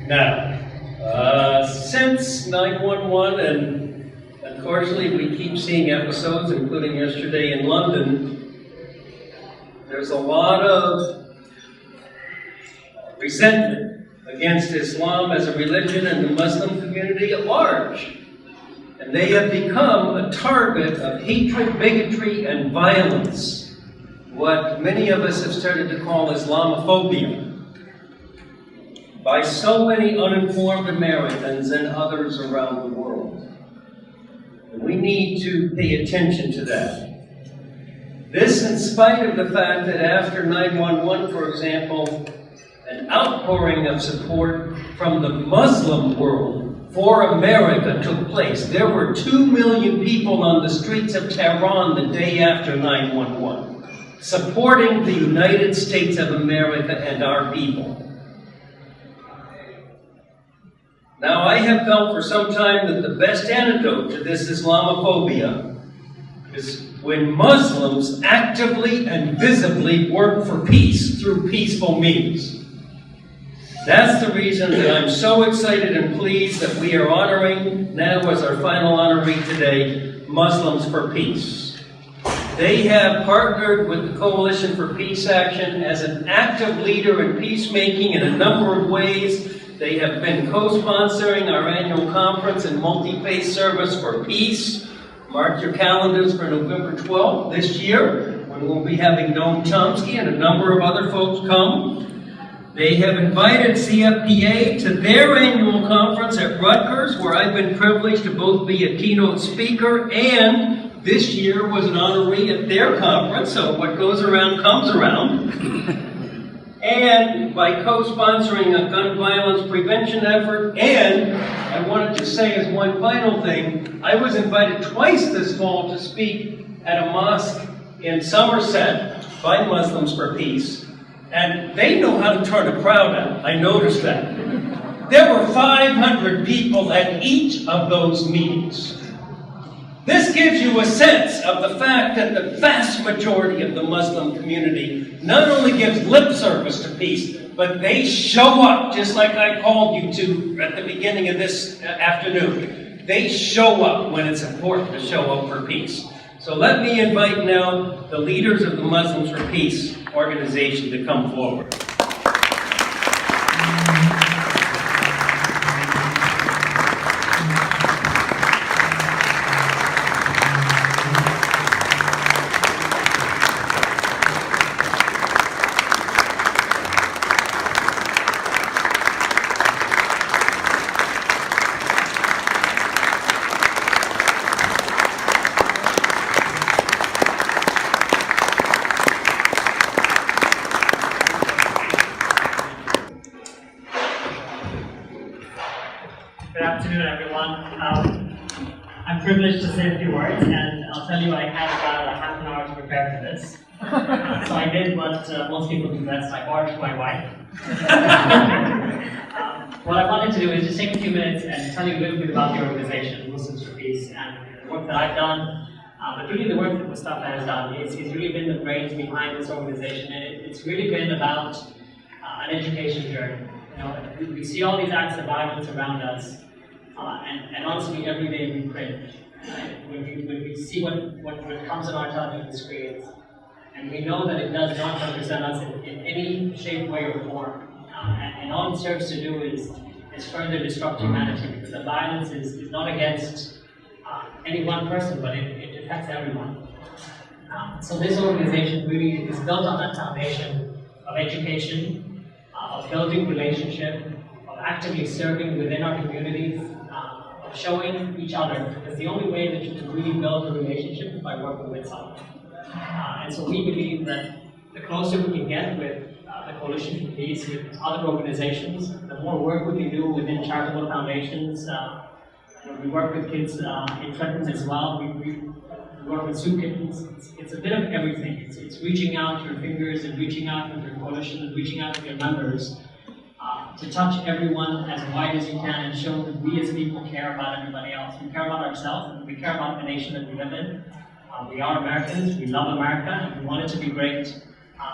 Now, since 9/11, and unfortunately we keep seeing episodes, including yesterday in London, there's a lot of resentment against Islam as a religion and the Muslim community at large. And they have become a target of hatred, bigotry, and violence, what many of us have started to call Islamophobia, by so many uninformed Americans and others around the world. And we need to pay attention to that. This in spite of the fact that after 9/11, for example, an outpouring of support from the Muslim world for America took place. There were 2 million people on the streets of Tehran the day after 9/11, supporting the United States of America and our people. Now, I have felt for some time that the best antidote to this Islamophobia is when Muslims actively and visibly work for peace through peaceful means. That's the reason that I'm so excited and pleased that we are honoring, now as our final honoree today, Muslims4Peace. They have partnered with the Coalition for Peace Action as an active leader in peacemaking in a number of ways. They have been co-sponsoring our annual conference and multi-faith service for peace. Mark your calendars for November 12th this year, when we'll be having Noam Chomsky and a number of other folks come. They have invited CFPA to their annual conference at Rutgers, where I've been privileged to both be a keynote speaker and this year was an honoree at their conference, so what goes around comes around. And by co-sponsoring a gun violence prevention effort, and I wanted to say as one final thing, I was invited twice this fall to speak at a mosque in Somerset by Muslims4Peace, and they know how to turn a crowd out. I noticed that. There were 500 people at each of those meetings. This gives you a sense of the fact that the vast majority of the Muslim community not only gives lip service to peace, but they show up, just like I called you to at the beginning of this afternoon. They show up when it's important to show up for peace. So let me invite now the leaders of the Muslims4Peace organization to come forward. Good afternoon, everyone. I'm privileged to say a few words, and I'll tell you I had about a half an hour to prepare for this. So I did what most people do best, I barged my wife. What I wanted to do is just take a few minutes and tell you a little bit about the organization, Muslims4Peace, and the work that I've done. But really the work that Mustafa has done is really been the brains behind this organization, and it's really been about an education journey. You know, we see all these acts of violence around us, and honestly, every day we cringe. When we see what comes on our television screens, and we know that it does not represent us in any shape, way, or form. And all it serves to do is further disrupt humanity, because the violence is not against any one person, but it affects everyone. So this organization really is built on that foundation of education, of building relationship, of actively serving within our communities, of showing each other, because the only way that you can really build a relationship is by working with someone. And so we believe that the closer we can get with the Coalition for Peace, with other organizations, the more work we can do within charitable foundations. We work with kids in Trenton as well. We work with soup kitchens. It's a bit of everything. It's reaching out your fingers and reaching out with your coalition and reaching out to your members to touch everyone as wide as you can and show that we as people care about everybody else. We care about ourselves and we care about the nation that we live in. We are Americans, we love America, and we want it to be great,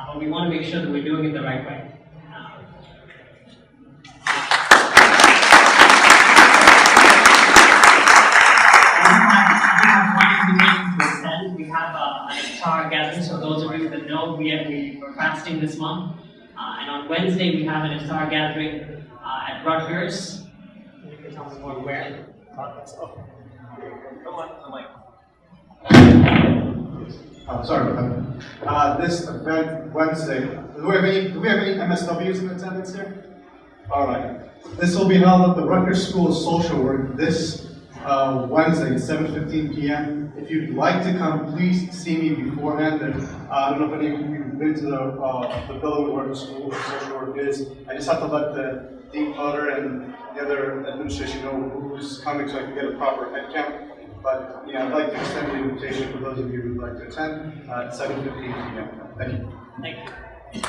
but we want to make sure that we're doing it the right way. We have an iftar gathering, so those of you that know, we're fasting this month. And on Wednesday, we have an iftar gathering at Rutgers. You can tell me more where. Come on, I'm like. Sorry about that. This event Wednesday, do we have any MSWs in attendance here? All right. This will be held at the Rutgers School of Social Work this Wednesday, 7:15 p.m. If you'd like to come, please see me beforehand. And, I don't know if any of you have been to the building where the School of Social Work is. I just have to let the Dean Potter and the other administration know who's coming so I can get a proper head count. But yeah, I'd like to extend the invitation for those of you who would like to attend at 7:15 p.m. Thank you. Thank you.